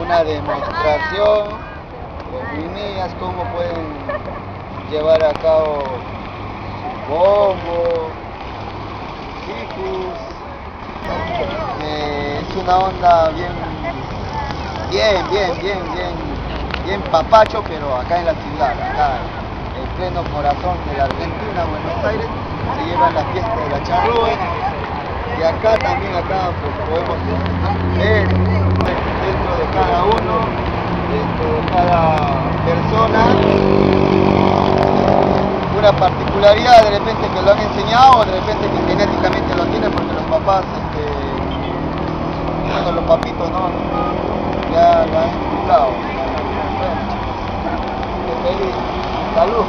una demostración, mis niñas cómo pueden llevar a cabo su bombo, ficus. Es una onda bien papacho, pero acá en la ciudad, acá en pleno corazón de la Argentina, Buenos Aires, se lleva la fiesta de la charrúa. Y acá también, pues, podemos ver dentro de cada uno, dentro de cada persona, una particularidad de repente que lo han enseñado, o de repente que genéticamente lo tienen porque los papás, bueno, los papitos no, ya lo han inculcado. Bueno, chicos, feliz, salud.